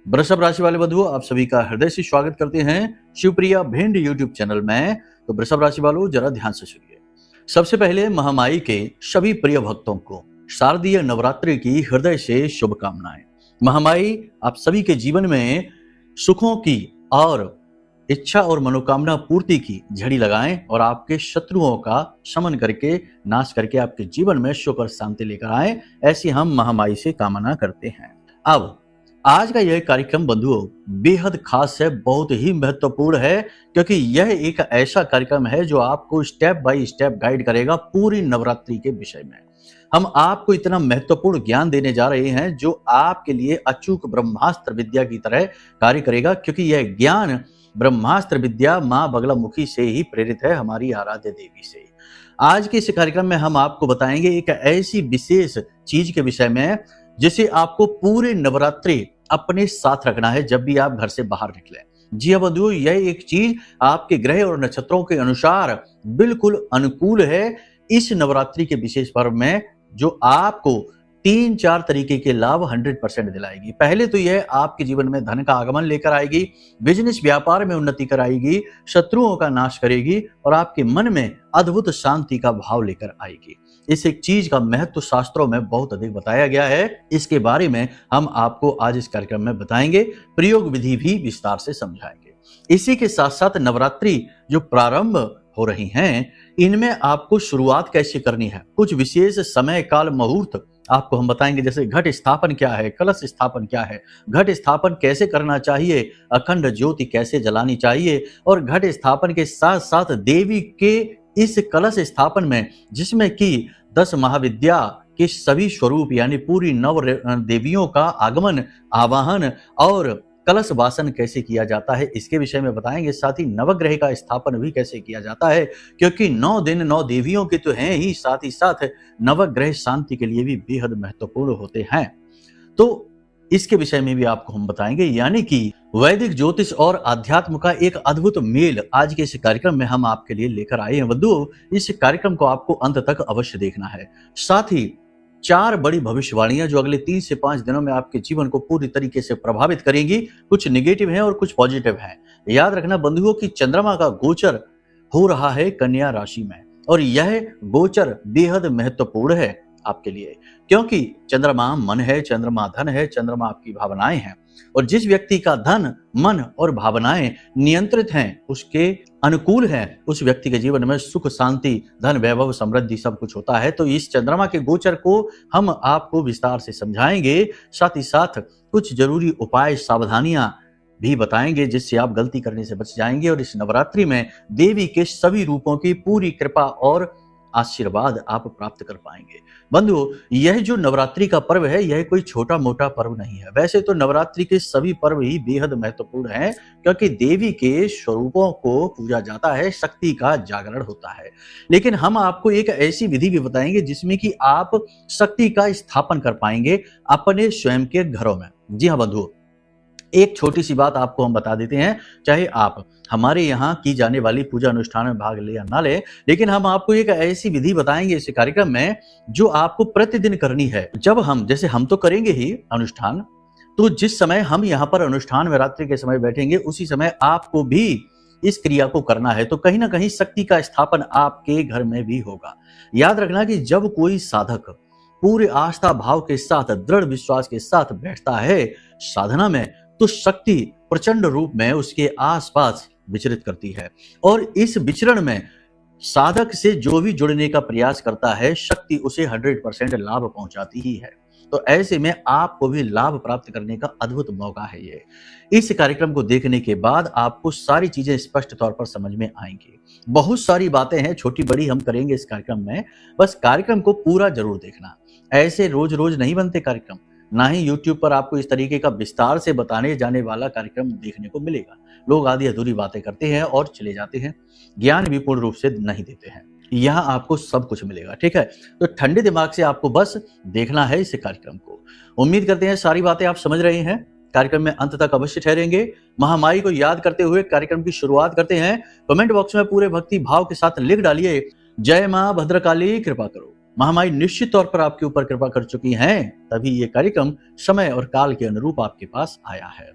वृषभ राशि वाले बंधुओं, आप सभी का हृदय से स्वागत करते हैं शिवप्रिया भिंड यूट्यूब चैनल में। तो वृषभ राशि वालों, जरा ध्यान से सुनिए। सबसे पहले महामाई के सभी प्रिय भक्तों को शारदीय नवरात्रि की हृदय से शुभकामनाएं। महामाई आप सभी के जीवन में सुखों की और इच्छा और मनोकामना पूर्ति की झड़ी लगाएं और आपके शत्रुओं का शमन करके, नाश करके आपके जीवन में सुख और शांति लेकर आए, ऐसी हम महामाई से कामना करते हैं। अब आज का यह कार्यक्रम बंधुओं बेहद खास है, बहुत ही महत्वपूर्ण है, क्योंकि यह एक ऐसा कार्यक्रम है जो आपको स्टेप बाय स्टेप गाइड करेगा पूरी नवरात्रि के विषय में। हम आपको इतना महत्वपूर्ण ज्ञान देने जा रहे हैं जो आपके लिए अचूक ब्रह्मास्त्र विद्या की तरह कार्य करेगा, क्योंकि यह ज्ञान ब्रह्मास्त्र विद्या मां बगलामुखी से ही प्रेरित है, हमारी आराध्य देवी से। आज के इस कार्यक्रम में हम आपको बताएंगे एक ऐसी विशेष चीज के विषय में जिसे आपको पूरे नवरात्रि अपने साथ रखना है जब भी आप घर से बाहर निकले। जी हाँ बंधुओं, यह एक चीज आपके ग्रह और नक्षत्रों के अनुसार बिल्कुल अनुकूल है इस नवरात्रि के विशेष पर्व में, जो आपको 3-4 तरीके के लाभ 100% दिलाएगी। पहले तो यह आपके जीवन में धन का आगमन लेकर आएगी, बिजनेस व्यापार में उन्नति कराएगी, शत्रुओं का नाश करेगी और आपके मन में अद्भुत शांति का भाव लेकर आएगी। इस एक चीज का महत्व शास्त्रों में बहुत अधिक बताया गया है। इसके बारे में हम आपको आज इस कार्यक्रम में बताएंगे, प्रयोग विधि भी विस्तार से समझाएंगे। इसी के साथ साथ नवरात्रि जो प्रारंभ हो रही हैं, इनमें आपको शुरुआत कैसे करनी है, कुछ विशेष समय काल मुहूर्त आपको हम बताएंगे, जैसे घट स्थापन क्या है, कलश स्थापन क्या है, घट स्थापन कैसे करना चाहिए, अखंड ज्योति कैसे जलानी चाहिए, और घट स्थापन के साथ साथ देवी के इस कलश स्थापन में, जिसमें कि 10 महाविद्या के सभी स्वरूप यानी पूरी 9 देवियों का आगमन, आवाहन और कलश वासन कैसे किया जाता है, इसके विषय में बताएंगे। साथ ही नवग्रह का स्थापन भी कैसे किया जाता है, क्योंकि 9 दिन 9 देवियों के तो हैं ही, साथ ही साथ नवग्रह शांति के लिए भी बेहद महत्वपूर्ण होते हैं। तो इसके विषय में भी आपको हम बताएंगे, यानी कि वैदिक ज्योतिष और अध्यात्म का एक अद्भुत मेल आज के इस कार्यक्रम में हम आपके लिए लेकर आए हैं बंधुओं। इस कार्यक्रम को आपको अंत तक अवश्य देखना है। साथ ही 4 बड़ी भविष्यवाणियां जो अगले 3 से 5 दिनों में आपके जीवन को पूरी तरीके से प्रभावित करेंगी, कुछ नेगेटिव हैं और कुछ पॉजिटिव हैं। याद रखना बंधुओं कि चंद्रमा का गोचर हो रहा है कन्या राशि में, और यह गोचर बेहद महत्वपूर्ण है आपके लिए, क्योंकि चंद्रमा मन है, चंद्रमा धन है, चंद्रमा आपकी भावनाएं हैं, और जिस व्यक्ति का धन, मन और भावनाएं नियंत्रित हैं, उसके अनुकूल हैं, उस व्यक्ति के जीवन में सुख, शांति, धन, वैभव, समृद्धि सब कुछ होता है। तो इस चंद्रमा के गोचर को हम आपको विस्तार से समझाएंगे, साथ ही साथ कुछ जरूरी उपाय, सावधानियां भी बताएंगे, जिससे आप गलती करने से बच जाएंगे और इस नवरात्रि में देवी के सभी रूपों की पूरी कृपा और आशीर्वाद आप प्राप्त कर पाएंगे। बंधुओं, यह जो नवरात्रि का पर्व है, यह कोई छोटा मोटा पर्व नहीं है। वैसे तो नवरात्रि के सभी पर्व ही बेहद महत्वपूर्ण हैं, क्योंकि देवी के स्वरूपों को पूजा जाता है, शक्ति का जागरण होता है। लेकिन हम आपको एक ऐसी विधि भी बताएंगे जिसमें कि आप शक्ति का स्थापन कर पाएंगे अपने स्वयं के घरों में। जी हाँ बंधुओं, एक छोटी सी बात आपको हम बता देते हैं, चाहे आप हमारे यहाँ की जाने वाली पूजा अनुष्ठान में भाग ले या ना ले, लेकिन हम आपको एक ऐसी विधि बताएंगे इस कार्यक्रम में जो आपको प्रतिदिन करनी है। जब हम, जैसे हम तो करेंगे ही अनुष्ठान, तो जिस समय हम यहाँ पर अनुष्ठान में रात्रि के समय बैठेंगे, उसी समय आपको भी इस क्रिया को करना है। तो कहीं ना कहीं शक्ति का स्थापन आपके घर में भी होगा। याद रखना कि जब कोई साधक पूरे आस्था भाव के साथ, दृढ़ विश्वास के साथ बैठता है साधना में, तो शक्ति प्रचंड रूप में उसके आसपास विचरित करती है, और इस विचरण में साधक से जो भी जुड़ने का प्रयास करता है, शक्ति उसे 100% लाभ पहुंचाती ही है। तो ऐसे में आपको भी लाभ प्राप्त करने का अद्भुत मौका है ये। इस कार्यक्रम को देखने के बाद आपको सारी चीजें स्पष्ट तौर पर समझ में आएंगी। बहुत सारी बातें हैं, छोटी बड़ी हम करेंगे इस कार्यक्रम में, बस कार्यक्रम को पूरा जरूर देखना। ऐसे रोज रोज नहीं बनते कार्यक्रम, ना ही YouTube पर आपको इस तरीके का विस्तार से बताने जाने वाला कार्यक्रम देखने को मिलेगा। लोग आधी अधूरी बातें करते हैं और चले जाते हैं, ज्ञान भी पूर्ण रूप से नहीं देते हैं। यहाँ आपको सब कुछ मिलेगा, ठीक है। तो ठंडे दिमाग से आपको बस देखना है इस कार्यक्रम को। उम्मीद करते हैं सारी बातें आप समझ रहे हैं। कार्यक्रम में अंत तक अवश्य ठहरेंगे। महामाई को याद करते हुए कार्यक्रम की शुरुआत करते हैं। कमेंट बॉक्स में पूरे भक्ति भाव के साथ लिख डालिए, जय मां भद्रकाली कृपा करो। महामाई निश्चित तौर पर आपके ऊपर कृपा कर चुकी हैं, तभी ये कार्यक्रम समय और काल के अनुरूप आपके पास आया है।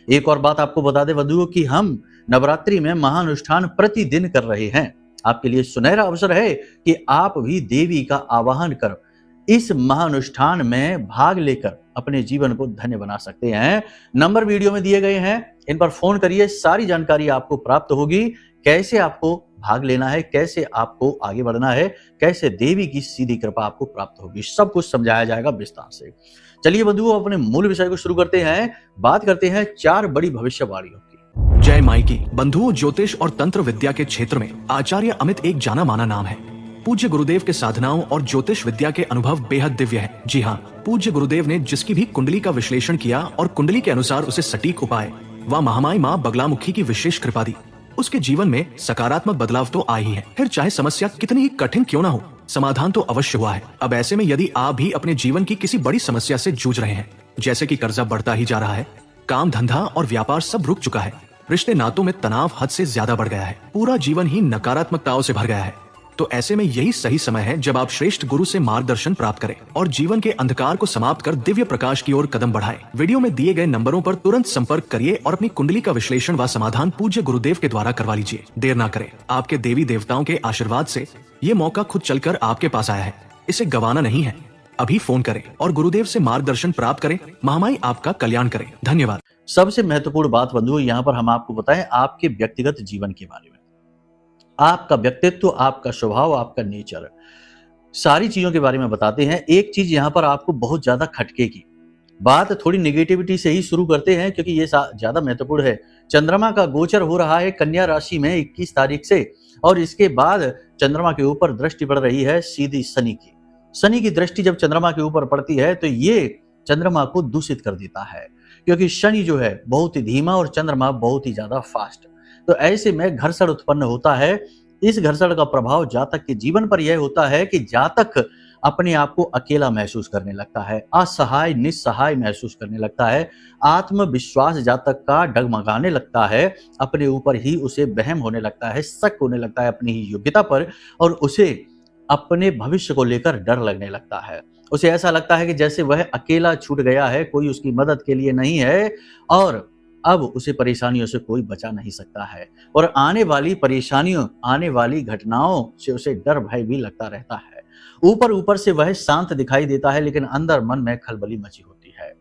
एक और बात आपको बता दें बंधुओं कि हम नवरात्रि में महानुष्ठान प्रतिदिन कर रहे हैं। आपके लिए सुनहरा अवसर है कि आप भी देवी का आवाहन कर इस महानुष्ठान में भाग लेकर अपने जीवन को धन्य बना सकते हैं। नंबर वीडियो में दिए गए हैं, इन पर फोन करिए, सारी जानकारी आपको प्राप्त होगी। कैसे आपको भाग लेना है, कैसे आपको आगे बढ़ना है, कैसे देवी की सीधी कृपा आपको प्राप्त होगी, सब कुछ समझाया जाएगा विस्तार से। चलिए बंधुओं, अपने मूल विषय को शुरू करते हैं। बात करते हैं 4 बड़ी भविष्यवाणियों की। जय माई की। बंधुओं, ज्योतिष और तंत्र विद्या के क्षेत्र में आचार्य अमित एक जाना माना नाम है। पूज्य गुरुदेव के साधनाओं और ज्योतिष विद्या के अनुभव बेहद दिव्य है। जी हाँ, पूज्य गुरुदेव ने जिसकी भी कुंडली का विश्लेषण किया और कुंडली के अनुसार उसे सटीक उपाय व महामाई माँ बगलामुखी की विशेष कृपा दी, उसके जीवन में सकारात्मक बदलाव तो आ ही है। फिर चाहे समस्या कितनी ही कठिन क्यों ना हो, समाधान तो अवश्य हुआ है। अब ऐसे में यदि आप भी अपने जीवन की किसी बड़ी समस्या से जूझ रहे हैं, जैसे कि कर्जा बढ़ता ही जा रहा है, काम धंधा और व्यापार सब रुक चुका है, रिश्ते नातों में तनाव हद से ज्यादा बढ़ गया है, पूरा जीवन ही नकारात्मकताओं से भर गया है, तो ऐसे में यही सही समय है जब आप श्रेष्ठ गुरु से मार्गदर्शन प्राप्त करें और जीवन के अंधकार को समाप्त कर दिव्य प्रकाश की ओर कदम बढ़ाएं। वीडियो में दिए गए नंबरों पर तुरंत संपर्क करिए और अपनी कुंडली का विश्लेषण व समाधान पूज्य गुरुदेव के द्वारा करवा लीजिए। देर ना करें, आपके देवी देवताओं के आशीर्वाद से ये मौका खुद चलकर आपके पास आया है, इसे गंवाना नहीं है। अभी फोन करें और गुरुदेव से मार्गदर्शन प्राप्त करें। महामाई आपका कल्याण करें। धन्यवाद। सबसे महत्वपूर्ण बात बंधुओं, यहाँ पर हम आपको बताएं आपके व्यक्तिगत जीवन के बारे में। आपका व्यक्तित्व, आपका स्वभाव, आपका नेचर, सारी चीजों के बारे में बताते हैं। एक चीज यहाँ पर आपको बहुत ज्यादा खटकेगी। बात थोड़ी नेगेटिविटी से ही शुरू करते हैं क्योंकि ये ज्यादा महत्वपूर्ण है। चंद्रमा का गोचर हो रहा है कन्या राशि में 21 तारीख से, और इसके बाद चंद्रमा के ऊपर दृष्टि पड़ रही है सीधी शनि की। शनि की दृष्टि जब चंद्रमा के ऊपर पड़ती है तो ये चंद्रमा को दूषित कर देता है, क्योंकि शनि जो है बहुत ही धीमा और चंद्रमा बहुत ही ज्यादा फास्ट। तो ऐसे में घर्षण उत्पन्न होता है। इस घर्षण का प्रभाव जातक के जीवन पर यह होता है कि जातक अपने आप को अकेला महसूस करने लगता है, असहाय निस्सहाय महसूस करने लगता है, आत्मविश्वास जातक का डगमगाने लगता है, अपने ऊपर ही उसे वहम होने लगता है, शक होने लगता है अपनी ही योग्यता पर, और उसे अपने भविष्य को लेकर डर लगने लगता है। उसे ऐसा लगता है कि जैसे वह अकेला छूट गया है, कोई उसकी मदद के लिए नहीं है और अब उसे परेशानियों से कोई बचा नहीं सकता है, और आने वाली परेशानियों, आने वाली घटनाओं से उसे डर भय भी लगता रहता है। ऊपर ऊपर से वह शांत दिखाई देता है, लेकिन अंदर मन में खलबली मची होती है।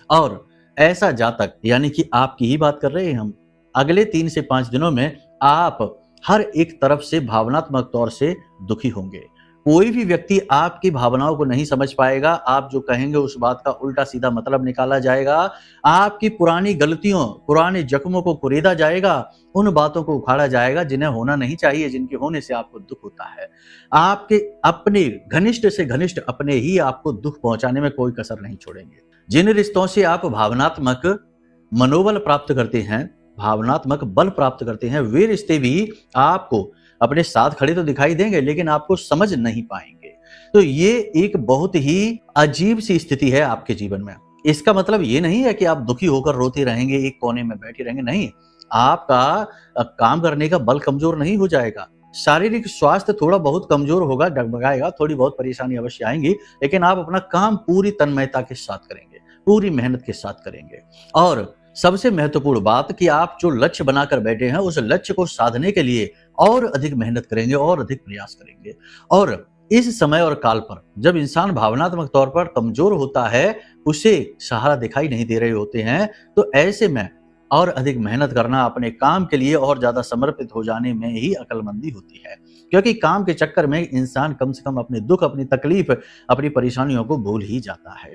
और ऐसा जातक, यानी कि आपकी ही बात कर रहे हैं हम, अगले 3 से 5 दिनों में आप हर एक तरफ से भावनात्मक तौर से दुखी होंगे। कोई भी व्यक्ति आपकी भावनाओं को नहीं समझ पाएगा। आप जो कहेंगे उस बात का उल्टा सीधा मतलब निकाला जाएगा। आपकी पुरानी गलतियों, पुराने जख्मों को कुरेदा जाएगा, उन बातों को उखाड़ा जाएगा जिन्हें होना नहीं चाहिए, जिनके होने से आपको दुख होता है। आपके अपने घनिष्ठ से घनिष्ठ अपने ही आपको दुख पहुंचाने में कोई कसर नहीं छोड़ेंगे। जिन रिश्तों से आप भावनात्मक मनोबल प्राप्त करते हैं, भावनात्मक बल प्राप्त करते हैं, वे रिश्ते भी आपको अपने साथ खड़े तो दिखाई देंगे, लेकिन आपको समझ नहीं पाएंगे। तो ये एक बहुत ही अजीब सी स्थिति है आपके जीवन में। इसका मतलब ये नहीं है कि आप दुखी होकर रोते रहेंगे, एक कोने में बैठे रहेंगे, नहीं। आपका काम करने का बल कमजोर नहीं हो जाएगा। शारीरिक स्वास्थ्य थोड़ा बहुत कमजोर होगा, डगमगाएगा, थोड़ी बहुत परेशानी अवश्य आएंगी, लेकिन आप अपना काम पूरी तन्मयता के साथ करेंगे, पूरी मेहनत के साथ करेंगे। और सबसे महत्वपूर्ण बात कि आप जो लक्ष्य बनाकर बैठे हैं, उस लक्ष्य को साधने के लिए और अधिक मेहनत करेंगे और अधिक प्रयास करेंगे। और इस समय और काल पर जब इंसान भावनात्मक तौर पर कमजोर होता है, उसे सहारा दिखाई नहीं दे रहे होते हैं, तो ऐसे में और अधिक मेहनत करना, अपने काम के लिए और ज्यादा समर्पित हो जाने में ही अक्लमंदी होती है। क्योंकि काम के चक्कर में इंसान कम से कम अपने दुख, अपनी तकलीफ, अपनी परेशानियों को भूल ही जाता है।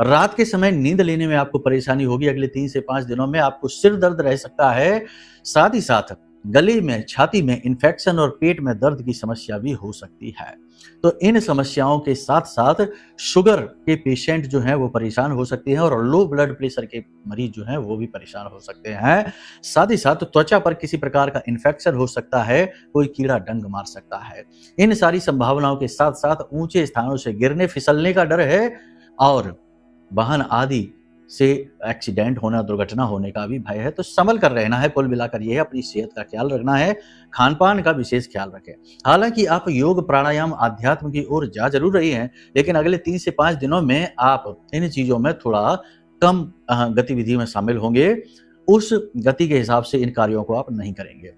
रात के समय नींद लेने में आपको परेशानी होगी। अगले 3 से 5 दिनों में आपको सिर दर्द रह सकता है, साथ ही साथ गले में, छाती में इन्फेक्शन और पेट में दर्द की समस्या भी हो सकती है। तो इन समस्याओं के साथ साथ शुगर के पेशेंट जो हैं वो परेशान हो सकते हैं, और लो ब्लड प्रेशर के मरीज जो हैं वो भी परेशान हो सकते हैं। साथ ही साथ त्वचा पर किसी प्रकार का इन्फेक्शन हो सकता है, कोई कीड़ा डंक मार सकता है। इन सारी संभावनाओं के साथ साथ ऊंचे स्थानों से गिरने फिसलने का डर है, और वाहन आदि से एक्सीडेंट होना, दुर्घटना होने का भी भय है। तो संभल कर रहना है, कुल मिलाकर ये है, अपनी सेहत का ख्याल रखना है, खान-पान का विशेष ख्याल रखें। हालाँकि आप योग, प्राणायाम, अध्यात्म की ओर जा ज़रूर रही हैं, लेकिन अगले 3 से 5 दिनों में आप इन चीज़ों में थोड़ा कम गतिविधि में शामिल होंगे। उस गति के हिसाब से इन कार्यों को आप नहीं करेंगे।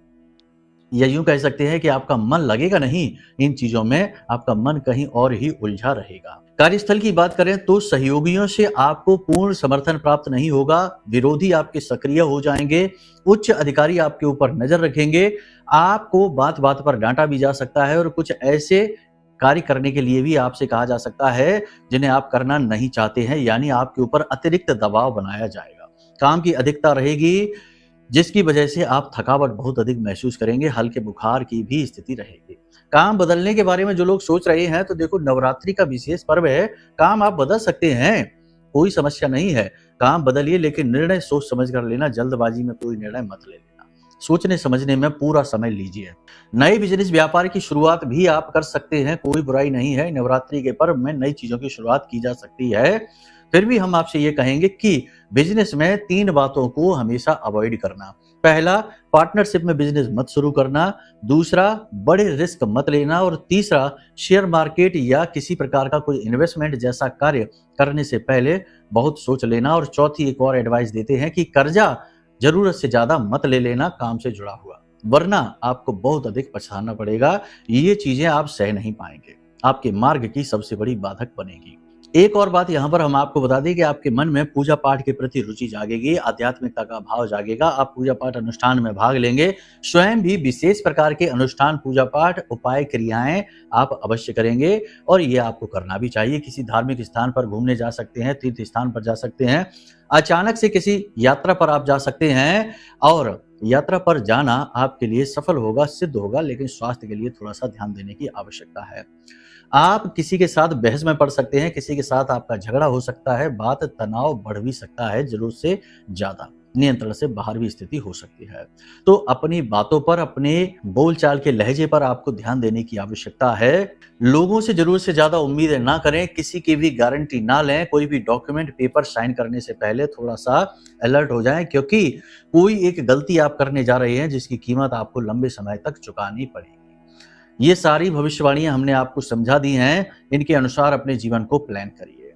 या यूँ कह सकते हैं कि आपका मन लगेगा नहीं इन चीज़ों में, आपका मन कहीं और ही उलझा रहेगा। कार्यस्थल की बात करें तो सहयोगियों से आपको पूर्ण समर्थन प्राप्त नहीं होगा, विरोधी आपके सक्रिय हो जाएंगे, उच्च अधिकारी आपके ऊपर नज़र रखेंगे, आपको बात-बात पर डाँटा भी जा सकता है और कुछ ऐसे कार्य करने के लिए भी आपसे कहा जा सकता है जिन्हें आप करना नहीं चाहते हैं, यानी आपके ऊपर अतिरिक्त दबाव बनाया जाएगा। काम की अधिकता रहेगी, जिसकी वजह से आप थकावट बहुत अधिक महसूस करेंगे, हल्के बुखार की भी स्थिति रहेगी। काम बदलने के बारे में जो लोग सोच रहे हैं, तो देखो नवरात्रि का विशेष पर्व है, काम आप बदल सकते हैं, कोई समस्या नहीं है। काम बदलिए, लेकिन निर्णय सोच समझ कर लेना, जल्दबाजी में कोई निर्णय मत ले लेना। सोचने समझने में पूरा समय लीजिए। नए बिजनेस व्यापार की शुरुआत भी आप कर सकते हैं, कोई बुराई नहीं है। नवरात्रि के पर्व में नई चीजों की शुरुआत की जा सकती है। फिर भी हम आपसे ये कहेंगे कि बिजनेस में 3 बातों को हमेशा अवॉइड करना। पहला, पार्टनरशिप में बिजनेस मत शुरू करना। दूसरा, बड़े रिस्क मत लेना। और तीसरा, शेयर मार्केट या किसी प्रकार का कोई इन्वेस्टमेंट जैसा कार्य करने से पहले बहुत सोच लेना। और चौथी एक और एडवाइस देते हैं कि कर्जा जरूरत से ज्यादा मत ले लेना काम से जुड़ा हुआ, वरना आपको बहुत अधिक पछताना पड़ेगा। ये चीजें आप सह नहीं पाएंगे, आपके मार्ग की सबसे बड़ी बाधक बनेगी। एक और बात यहाँ पर हम आपको बता दें कि आपके मन में पूजा पाठ के प्रति रुचि जागेगी, आध्यात्मिकता का भाव जागेगा, आप पूजा पाठ अनुष्ठान में भाग लेंगे। स्वयं भी विशेष प्रकार के अनुष्ठान, पूजा पाठ, उपाय, क्रियाएं आप अवश्य करेंगे और ये आपको करना भी चाहिए। किसी धार्मिक स्थान पर घूमने जा सकते हैं, तीर्थ स्थान पर जा सकते हैं, अचानक से किसी यात्रा पर आप जा सकते हैं और यात्रा पर जाना आपके लिए सफल होगा, सिद्ध होगा, लेकिन स्वास्थ्य के लिए थोड़ा सा ध्यान देने की आवश्यकता है। आप किसी के साथ बहस में पड़ सकते हैं, किसी के साथ आपका झगड़ा हो सकता है, बात तनाव बढ़ भी सकता है, जरूरत से ज्यादा, नियंत्रण से बाहर भी स्थिति हो सकती है। तो अपनी बातों पर, अपने बोलचाल के लहजे पर आपको ध्यान देने की आवश्यकता है। लोगों से जरूरत से ज्यादा उम्मीदें ना करें, किसी की भी गारंटी ना लें। कोई भी डॉक्यूमेंट, पेपर साइन करने से पहले थोड़ा सा अलर्ट हो जाएं, क्योंकि कोई एक गलती आप करने जा रहे हैं जिसकी कीमत आपको लंबे समय तक चुकानी पड़ेगी। ये सारी भविष्यवाणियां हमने आपको समझा दी हैं, इनके अनुसार अपने जीवन को प्लान करिए।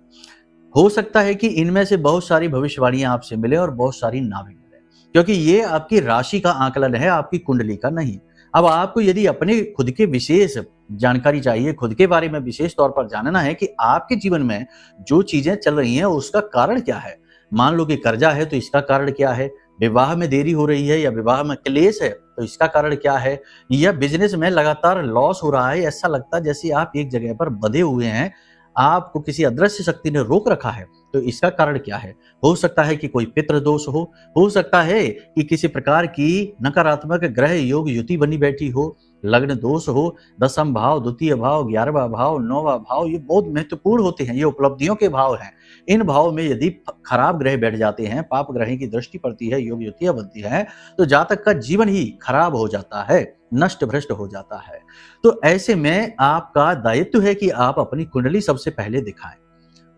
हो सकता है कि इनमें से बहुत सारी भविष्यवाणियां आपसे मिले और बहुत सारी ना भी मिले, क्योंकि ये आपकी राशि का आकलन है, आपकी कुंडली का नहीं। अब आपको यदि अपने खुद के विशेष जानकारी चाहिए, खुद के बारे में विशेष तौर पर जानना है कि आपके जीवन में जो चीजें चल रही हैं उसका कारण क्या है। मान लो कि कर्जा है तो इसका कारण क्या है, विवाह में देरी हो रही है या विवाह में क्लेश है तो इसका कारण क्या है, या बिजनेस में लगातार लॉस हो रहा है, ऐसा लगता है जैसे आप एक जगह पर बंधे हुए हैं, आपको किसी अदृश्य शक्ति ने रोक रखा है, तो इसका कारण क्या है। हो सकता है कि कोई पितृ दोष हो सकता है कि किसी प्रकार की नकारात्मक ग्रह योग युति बनी बैठी हो, लग्न दोष हो, दसम भाव, द्वितीय भाव, 11वां भाव, 9वां भाव, ये बहुत महत्वपूर्ण होते हैं, ये उपलब्धियों के भाव हैं। इन भाव में यदि खराब ग्रह बैठ जाते हैं, पाप ग्रह की दृष्टि पड़ती है, योग युतियां बनती हैं, तो जातक का जीवन ही खराब हो जाता है, नष्ट भ्रष्ट हो जाता है। तो ऐसे में आपका दायित्व है कि आप अपनी कुंडली सबसे पहले दिखाएं।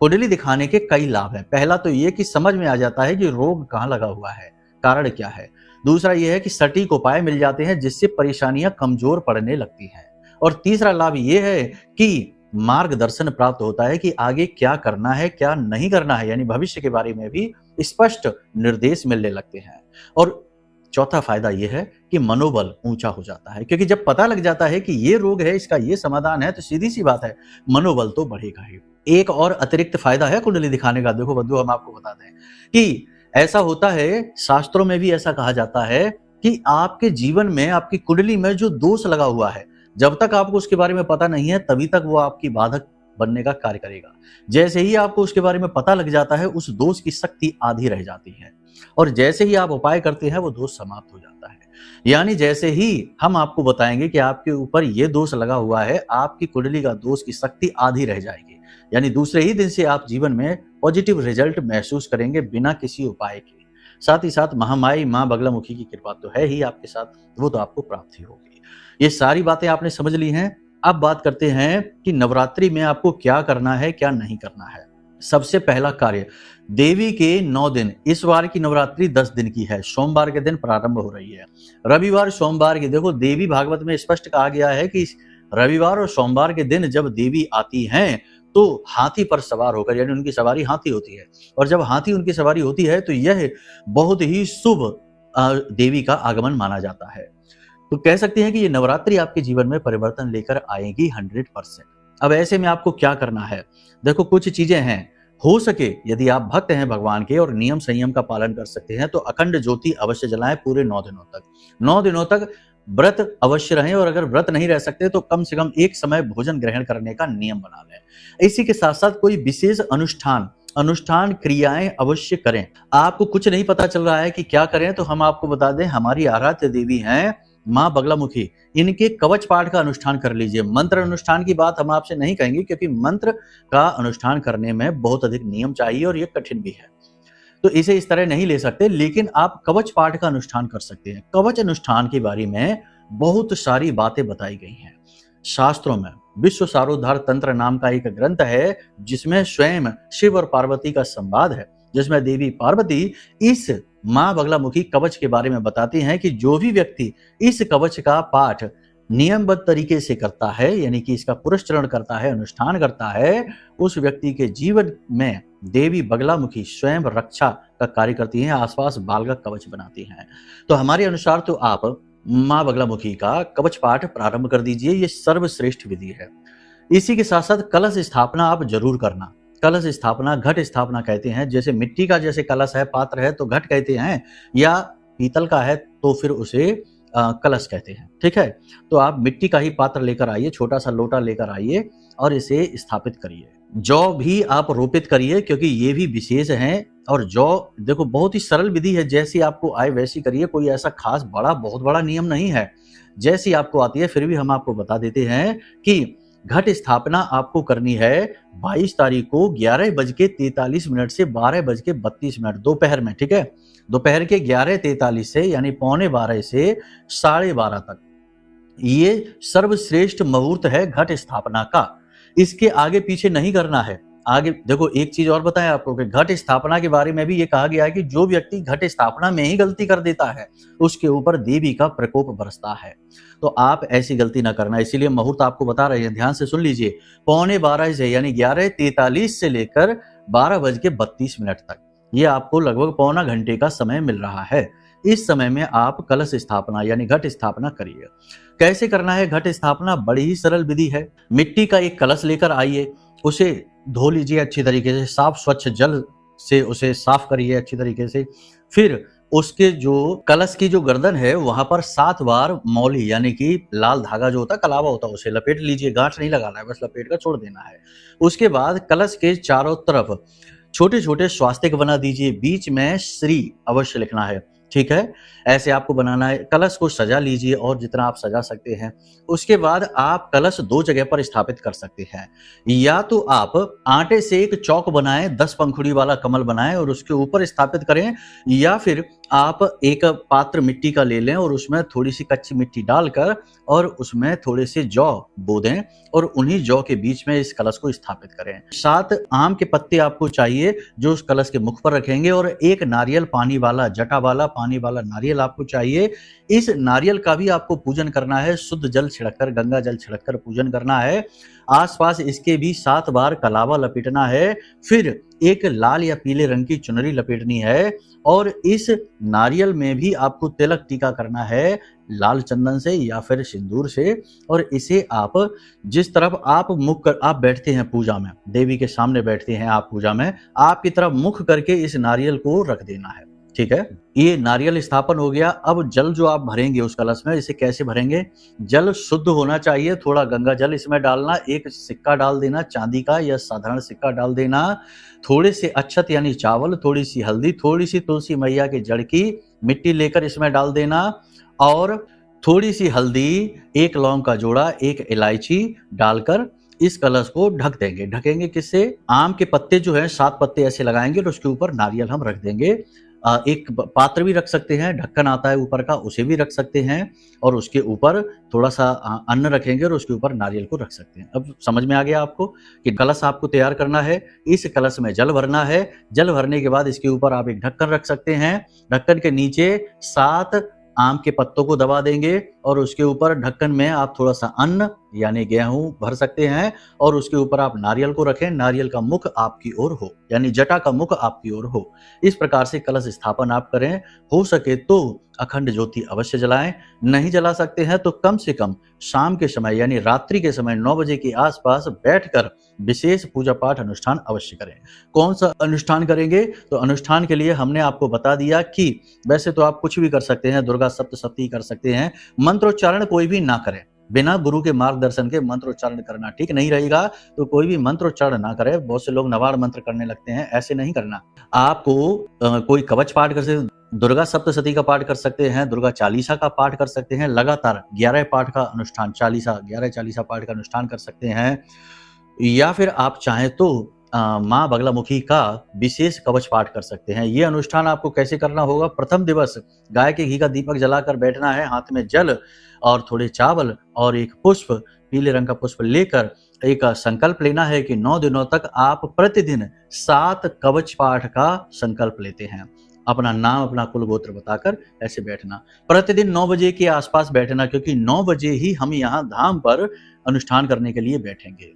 कुंडली दिखाने के कई लाभ हैं। पहला तो ये कि समझ में आ जाता है कि रोग कहाँ लगा हुआ है, कारण क्या है। दूसरा यह है कि सटीक उपाय मिल जाते हैं जिससे परेशानियां कमजोर पड़ने लगती हैं। और तीसरा लाभ यह है कि मार्गदर्शन प्राप्त होता है कि आगे क्या करना है, क्या नहीं करना है, यानी भविष्य के बारे में भी स्पष्ट निर्देश मिलने लगते हैं। और चौथा फायदा यह है कि मनोबल ऊंचा हो जाता है, क्योंकि जब पता लग जाता है कि ये रोग है, इसका ये समाधान है, तो सीधी सी बात है मनोबल तो बढ़ेगा ही। एक और अतिरिक्त फायदा है कुंडली दिखाने का। देखो बंधु, हम आपको बता दें कि ऐसा होता है, शास्त्रों में भी ऐसा कहा जाता है कि आपके जीवन में, आपकी कुंडली में जो दोष लगा हुआ है, जब तक आपको उसके बारे में पता नहीं है तभी तक वो आपकी बाधक बनने का कार्य करेगा। जैसे ही आपको उसके बारे में पता लग जाता है, उस दोष की शक्ति आधी रह जाती है, और जैसे ही आप उपाय करते हैं वो दोष समाप्त हो जाता है। यानी जैसे ही हम आपको बताएंगे कि आपके ऊपर ये दोष लगा हुआ है, आपकी कुंडली का दोष की शक्ति आधी रह जाएगी, यानी दूसरे ही दिन से आप जीवन में पॉजिटिव रिजल्ट महसूस करेंगे बिना किसी उपाय के। साथ ही साथ महामाई माँ बगलामुखी की कृपा तो है ही आपके साथ, वो तो आपको प्राप्ति होगी। ये सारी बातें आपने समझ ली हैं। अब बात करते हैं कि नवरात्रि में आपको क्या करना है, क्या नहीं करना है। सबसे पहला कार्य, देवी के 9 दिन, इस बार की नवरात्रि 10 दिन की है, सोमवार के दिन प्रारंभ हो रही है। रविवार सोमवार की, देखो देवी भागवत में स्पष्ट कहा गया है कि रविवार और सोमवार के दिन जब देवी आती हैं तो हाथी पर सवार होकर, यानी उनकी सवारी हाथी होती है, और जब हाथी उनकी सवारी होती है तो यह बहुत ही शुभ देवी का आगमन माना जाता है। तो कह सकते हैं कि ये नवरात्रि आपके जीवन में परिवर्तन लेकर आएगी 100%। अब ऐसे में आपको क्या करना है? देखो कुछ चीजें हैं, हो सके यदि आप भक्त हैं भगवान के और नियम संयम का पालन कर सकते हैं तो अखंड ज्योति अवश्य जलाएं पूरे 9 दिनों तक। 9 दिनों तक व्रत अवश्य रहें, और अगर व्रत नहीं रह सकते तो कम से कम एक समय भोजन ग्रहण करने का नियम बना लें। इसी के साथ साथ कोई विशेष अनुष्ठान क्रियाएं अवश्य करें। आपको कुछ नहीं पता चल रहा है कि क्या करें, तो हम आपको बता दें, हमारी आराध्य देवी हैं माँ बगलामुखी, इनके कवच पाठ का अनुष्ठान कर लीजिए। मंत्र अनुष्ठान की बात हम आपसे नहीं कहेंगे क्योंकि मंत्र का अनुष्ठान करने में बहुत अधिक नियम चाहिए और ये कठिन भी है, तो इसे इस तरह नहीं ले सकते, लेकिन आप कवच पाठ का अनुष्ठान कर सकते हैं। कवच अनुष्ठान के बारे में बहुत सारी बातें बताई गई हैं शास्त्रों में। विश्व सारोद्धार तंत्र नाम का एक ग्रंथ है जिसमें स्वयं शिव और पार्वती का संवाद है, जिसमें देवी पार्वती इस माँ बगलामुखी कवच के बारे में बताती हैं कि जो भी व्यक्ति इस कवच का पाठ नियमबद्ध तरीके से करता है, यानी कि इसका पुरस्चरण करता है, अनुष्ठान करता है, उस व्यक्ति के जीवन में देवी बगलामुखी स्वयं रक्षा का कार्य करती हैं, आसपास बाल का कवच बनाती हैं। तो हमारे अनुसार तो आप माँ बगलामुखी का कवच पाठ प्रारंभ कर दीजिए, ये सर्वश्रेष्ठ विधि है। इसी के साथ साथ कलश स्थापना आप जरूर करना। कलश स्थापना घट स्थापना कहते हैं, जैसे मिट्टी का जैसे कलश है, पात्र है तो घट कहते हैं, या पीतल का है तो फिर उसे कलश कहते हैं। ठीक है, तो आप मिट्टी का ही पात्र लेकर आइए, छोटा सा लोटा लेकर आइए और इसे स्थापित करिए। जौ भी आप रोपित करिए क्योंकि ये भी विशेष हैं, और जौ देखो बहुत ही सरल विधि है, जैसी आपको आए वैसी करिए, कोई ऐसा खास बहुत बड़ा नियम नहीं है, जैसी आपको आती है। फिर भी हम आपको बता देते हैं कि घट स्थापना आपको करनी है 22 तारीख को 11:43 से 12:32 दोपहर में। ठीक है, दोपहर के 11:43 से यानी 11:45 से 12:30 तक ये सर्वश्रेष्ठ मुहूर्त है घट स्थापना का। इसके आगे पीछे नहीं करना है। आगे देखो एक चीज और बताएं आपको कि घट स्थापना के बारे में भी ये कहा गया है कि जो व्यक्ति घट स्थापना में ही गलती कर देता है उसके ऊपर देवी का प्रकोप बरसता है, तो आप ऐसी गलती ना करना। इसीलिए मुहूर्त आपको बता रहे हैं, ध्यान से सुन लीजिए। 11:45 से यानी 11:43 से लेकर 12:32 तक ये आपको लगभग पौना घंटे का समय मिल रहा है। इस समय में आप कलश स्थापना यानी घट स्थापना करिए। कैसे करना है घट स्थापना? बड़ी ही सरल विधि है। मिट्टी का एक कलश लेकर आइए, उसे धो लीजिए अच्छी तरीके से, साफ स्वच्छ जल से उसे साफ करिए अच्छी तरीके से। फिर उसके जो कलश की जो गर्दन है वहां पर 7 बार मौली यानी कि लाल धागा जो होता है, कलावा होता है, उसे लपेट लीजिए। गांठ नहीं लगाना है, बस लपेट कर छोड़ देना है। उसके बाद कलश के चारों तरफ छोटे छोटे स्वास्तिक बना दीजिए, बीच में श्री अवश्य लिखना है। ठीक है, ऐसे आपको बनाना है। कलश को सजा लीजिए और जितना आप सजा सकते हैं। उसके बाद आप कलश 2 जगह पर स्थापित कर सकते हैं। या तो आप आटे से एक चौक बनाएं, 10 पंखुड़ी वाला कमल बनाएं और उसके ऊपर स्थापित करें, या फिर आप एक पात्र मिट्टी का ले लें और उसमें थोड़ी सी कच्ची मिट्टी डालकर और उसमें थोड़े से जौ बो दें और उन्हीं जौ के बीच में इस कलश को स्थापित करें। 7 आम के पत्ते आपको चाहिए जो उस कलश के मुख पर रखेंगे, और एक नारियल पानी वाला, जटा वाला पानी वाला नारियल आपको चाहिए। इस नारियल का भी आपको पूजन करना है, शुद्ध जल छिड़ककर, गंगा जल छिड़ककर पूजन करना है। आसपास इसके भी 7 बार कलावा लपेटना है। फिर एक लाल या पीले रंग की चुनरी लपेटनी है और इस नारियल में भी आपको तिलक टीका करना है, लाल चंदन से या फिर सिंदूर से। और इसे आप जिस तरफ आप मुख कर आप बैठते हैं पूजा में, देवी के सामने बैठते हैं आप पूजा में, आपकी तरफ मुख करके इस नारियल को रख देना है। ठीक है, ये नारियल स्थापन हो गया। अब जल जो आप भरेंगे उस कलश में, इसे कैसे भरेंगे? जल शुद्ध होना चाहिए, थोड़ा गंगा जल इसमें डालना, एक सिक्का डाल देना चांदी का या साधारण सिक्का डाल देना, थोड़े से अक्षत यानी चावल, थोड़ी सी हल्दी, थोड़ी सी तुलसी मैया की जड़ की मिट्टी लेकर इसमें डाल देना, और थोड़ी सी हल्दी, एक लौंग का जोड़ा, एक इलायची डालकर इस कलश को ढक देंगे। ढकेंगे किससे? आम के पत्ते जो है 7 पत्ते ऐसे लगाएंगे और उसके ऊपर नारियल हम रख देंगे। एक पात्र भी रख सकते हैं, ढक्कन आता है ऊपर का, उसे भी रख सकते हैं और उसके ऊपर थोड़ा सा अन्न रखेंगे और उसके ऊपर नारियल को रख सकते हैं। अब समझ में आ गया आपको कि कलश आपको तैयार करना है, इस कलश में जल भरना है, जल भरने के बाद इसके ऊपर आप एक ढक्कन रख सकते हैं, ढक्कन के नीचे 7 आम के पत्तों को दबा देंगे और उसके ऊपर ढक्कन में आप थोड़ा सा अन्न यानी गेहूं भर सकते हैं और उसके ऊपर आप नारियल को रखें, नारियल का मुख आपकी ओर हो यानी जटा का मुख आपकी ओर हो। इस प्रकार से कलश स्थापन आप करें। हो सके तो अखंड ज्योति अवश्य जलाएं, नहीं जला सकते हैं तो कम से कम शाम के समय यानी रात्रि के समय 9 बजे के आसपास बैठकर विशेष पूजा पाठ अनुष्ठान अवश्य करें। कौन सा अनुष्ठान करेंगे? तो अनुष्ठान के लिए हमने आपको बता दिया कि वैसे तो आप कुछ भी कर सकते हैं, दुर्गा सप्तशती कर सकते हैं, मंत्रोच्चारण कोई भी ना करें, बिना गुरु के मार्गदर्शन के मंत्रोच्चारण करना ठीक नहीं रहेगा, तो कोई भी मंत्रोच्चारण ना करें। बहुत से लोग नवाड़ मंत्र करने लगते हैं, ऐसे नहीं करना। आपको कोई कवच पाठ कर सकते, दुर्गा सप्तशती का पाठ कर सकते हैं, दुर्गा चालीसा का पाठ कर सकते हैं, लगातार 11 पाठ का अनुष्ठान 11 चालीसा पाठ का अनुष्ठान कर सकते हैं, या फिर आप चाहें तो माँ बगलामुखी का विशेष कवच पाठ कर सकते हैं। ये अनुष्ठान आपको कैसे करना होगा? प्रथम दिवस गाय के घी का दीपक जलाकर बैठना है, हाथ में जल और थोड़े चावल और एक पुष्प, पीले रंग का पुष्प लेकर एक संकल्प लेना है कि 9 दिनों तक आप प्रतिदिन 7 कवच पाठ का संकल्प लेते हैं। अपना नाम, अपना कुल गोत्र बताकर ऐसे बैठना। प्रतिदिन 9 बजे के आसपास बैठना, क्योंकि 9 बजे ही हम यहाँ धाम पर अनुष्ठान करने के लिए बैठेंगे।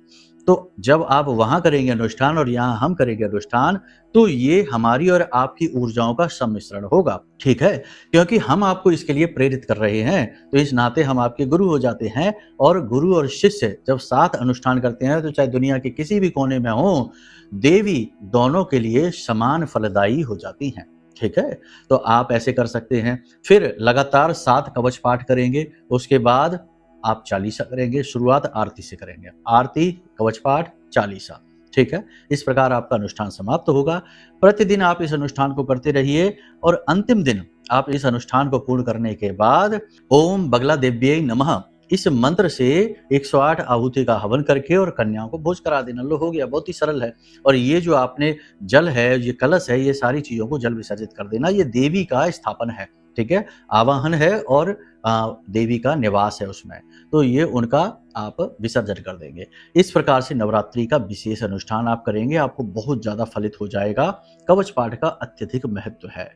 तो जब आप वहां करेंगे अनुष्ठान और यहाँ हम करेंगे अनुष्ठान, तो ये हमारी और आपकी ऊर्जाओं का सम्मिश्रण होगा, ठीक है? क्योंकि हम आपको इसके लिए प्रेरित कर रहे हैं, तो इस नाते हम आपके गुरु हो जाते हैं। और गुरु और शिष्य जब साथ अनुष्ठान करते हैं तो चाहे दुनिया के किसी भी कोने में हो, देवी दोनों के लिए समान फलदायी हो जाती हैं, ठीक है? तो आप ऐसे कर सकते हैं। फिर लगातार 7 कवच पाठ करेंगे, उसके बाद आप चालीसा करेंगे। शुरुआत आरती से करेंगे, आरती, कवच पाठ, चालीसा, ठीक है? इस प्रकार आपका अनुष्ठान समाप्त होगा। प्रतिदिन आप इस अनुष्ठान को करते रहिए और अंतिम दिन आप इस अनुष्ठान को पूर्ण करने के बाद ओम बगला देव्यै नमः इस मंत्र से 108 आहुति का हवन करके और कन्याओं को भोज करा देना। लो, हो गया, बहुत ही सरल है। और ये जो आपने जल है, ये कलश है, ये सारी चीजों को जल विसर्जित कर देना। ये देवी का स्थापन है, ठीक है? आवाहन है और देवी का निवास है उसमें, तो ये उनका आप विसर्जन कर देंगे। इस प्रकार से नवरात्रि का विशेष अनुष्ठान आप करेंगे, आपको बहुत ज्यादा फलित हो जाएगा। कवच पाठ का अत्यधिक महत्व है।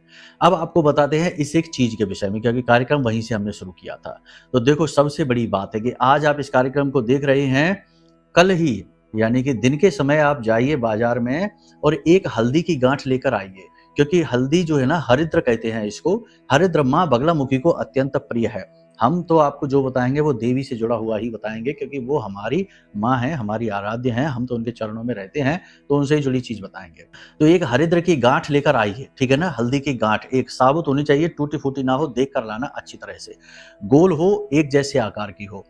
अब आपको बताते हैं इस एक चीज के विषय में, क्योंकि कार्यक्रम वहीं से हमने शुरू किया था। तो देखो, सबसे बड़ी बात है कि आज आप इस कार्यक्रम को देख रहे हैं, कल ही यानी कि दिन के समय आप जाइए बाजार में और एक हल्दी की गांठ लेकर आइए, क्योंकि हल्दी जो है ना, हरिद्र कहते हैं इसको। हरिद्र माँ बगलामुखी को अत्यंत प्रिय है। हम तो आपको जो बताएंगे वो देवी से जुड़ा हुआ ही बताएंगे, क्योंकि वो हमारी माँ है, हमारी आराध्य हैं, हम तो उनके चरणों में रहते हैं, तो उनसे ही जुड़ी चीज बताएंगे। तो एक हरिद्र की गांठ लेकर आइए, ठीक है ना? हल्दी की गांठ एक साबुत होनी चाहिए, टूटी फूटी ना हो, देख कर लाना अच्छी तरह से, गोल हो, एक जैसे आकार की हो।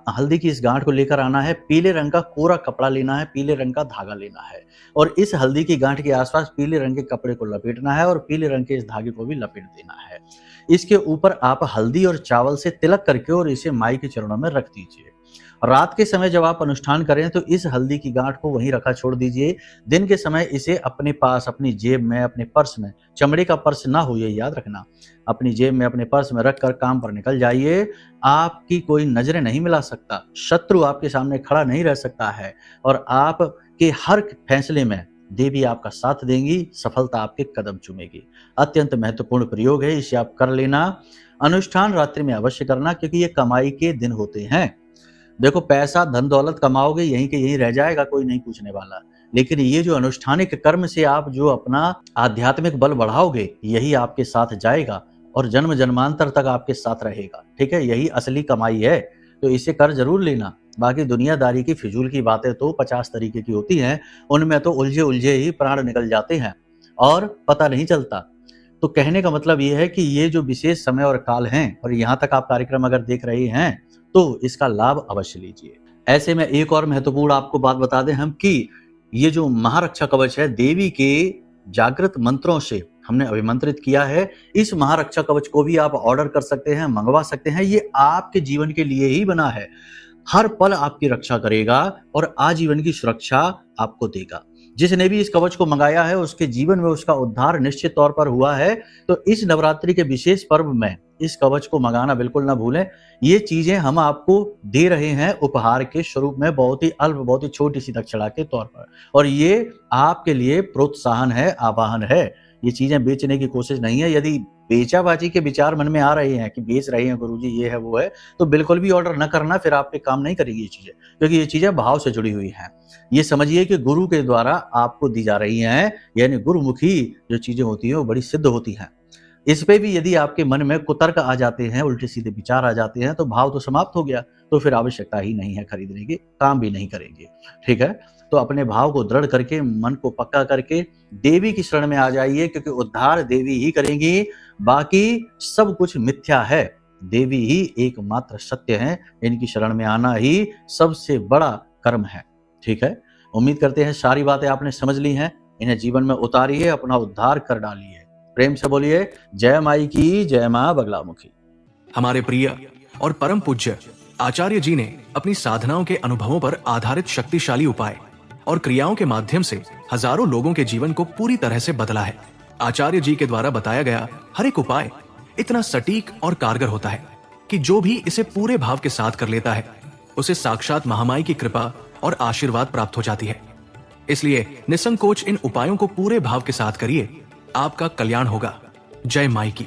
हल्दी की इस गांठ को लेकर आना है, पीले रंग का कोरा कपड़ा लेना है, पीले रंग का धागा लेना है और इस हल्दी की गांठ के आसपास पीले रंग के कपड़े को लपेटना है और पीले रंग के इस धागे को भी लपेट देना है। इसके ऊपर आप हल्दी और चावल से तिलक करके और इसे माई के चरणों में रख दीजिए। रात के समय जब आप अनुष्ठान करें तो इस हल्दी की गांठ को वहीं रखा छोड़ दीजिए। दिन के समय इसे अपने पास, अपनी जेब में, अपने पर्स में, चमड़े का पर्स ना हो ये याद रखना, अपनी जेब में, अपने पर्स में रखकर काम पर निकल जाइए। आपकी कोई नजरें नहीं मिला सकता, शत्रु आपके सामने खड़ा नहीं रह सकता है और आपके हर फैसले में देवी आपका साथ देंगी, सफलता आपके कदम चूमेगी। अत्यंत महत्वपूर्ण प्रयोग है, इसे आप कर लेना। अनुष्ठान रात्रि में अवश्य करना, क्योंकि ये कमाई के दिन होते हैं। देखो, पैसा धन दौलत कमाओगे यहीं के यहीं रह जाएगा, कोई नहीं पूछने वाला, लेकिन ये जो अनुष्ठानिक कर्म से आप जो अपना आध्यात्मिक बल बढ़ाओगे, यही आपके साथ जाएगा और जन्म जन्मांतर तक आपके साथ रहेगा, ठीक है? यही असली कमाई है, तो इसे कर जरूर लेना। बाकी दुनियादारी की फिजूल की बातें तो 50 तरीके की होती हैं, उनमें तो उलझे उलझे ही प्राण निकल जाते हैं और पता नहीं चलता। तो कहने का मतलब ये है कि ये जो विशेष समय और काल हैं, और यहाँ तक आप कार्यक्रम अगर देख रहे हैं तो इसका लाभ अवश्य लीजिए। ऐसे में एक और महत्वपूर्ण आपको बात बता दें हम कि ये जो महारक्षा कवच है, देवी के जागृत मंत्रों से हमने अभिमंत्रित किया है। इस महारक्षा कवच को भी आप ऑर्डर कर सकते हैं, मंगवा सकते हैं। ये आपके जीवन के लिए ही बना है, हर पल आपकी रक्षा करेगा और आजीवन की सुरक्षा आपको देगा। जिसने भी इस कवच को मंगाया है उसके जीवन में उसका उद्धार निश्चित तौर पर हुआ है। तो इस नवरात्रि के विशेष पर्व में इस कवच को मंगाना बिल्कुल ना भूलें। ये चीजें हम आपको दे रहे हैं उपहार के स्वरूप में, बहुत ही अल्प, बहुत ही छोटी सी दक्षिणा के तौर पर, और ये आपके लिए प्रोत्साहन है, आवाहन है। ये चीजें बेचने की कोशिश नहीं है। यदि बेचाबाजी के विचार मन में आ रहे हैं कि बेच रहे हैं गुरुजी, ये है वो है, तो बिल्कुल भी ऑर्डर न करना, फिर आप पे काम नहीं करेगी ये चीजें, क्योंकि ये चीजें भाव से जुड़ी हुई हैं। ये समझिए कि गुरु के द्वारा आपको दी जा रही हैं, यानी गुरुमुखी जो चीजें होती हैं वो बड़ी सिद्ध होती हैं। इस पे भी यदि आपके मन में कुतर्क आ जाते हैं, उल्टे सीधे विचार आ जाते हैं, तो भाव तो समाप्त हो गया, तो फिर आवश्यकता ही नहीं है खरीदने की, काम भी नहीं करेंगे। ठीक है, तो अपने भाव को दृढ़ करके, मन को पक्का करके देवी की शरण में आ जाइए, क्योंकि उद्धार देवी ही करेंगी, बाकी सब कुछ मिथ्या है। देवी ही एकमात्र सत्य है, इनकी शरण में आना ही सबसे बड़ा कर्म है। ठीक है, उम्मीद करते हैं सारी बातें आपने समझ ली हैं, इन्हें जीवन में उतारिए, अपना उद्धार कर डालिए। प्रेम से बोलिए जय माई की, जय मां बगलामुखी। हमारे प्रिय और परम पूज्य आचार्य जी ने अपनी साधनाओं के अनुभवों पर आधारित शक्तिशाली उपाय और क्रियाओं के माध्यम से हजारों लोगों के जीवन को पूरी तरह से बदला है। आचार्य जी के द्वारा बताया गया हर एक उपाय इतना सटीक और कारगर होता है कि जो भी इसे पूरे भाव के साथ कर लेता है उसे साक्षात महामाई की कृपा और आशीर्वाद प्राप्त हो जाती है। इसलिए निसंकोच इन उपायों को पूरे भाव के साथ करिए, आपका कल्याण होगा। जय माई की।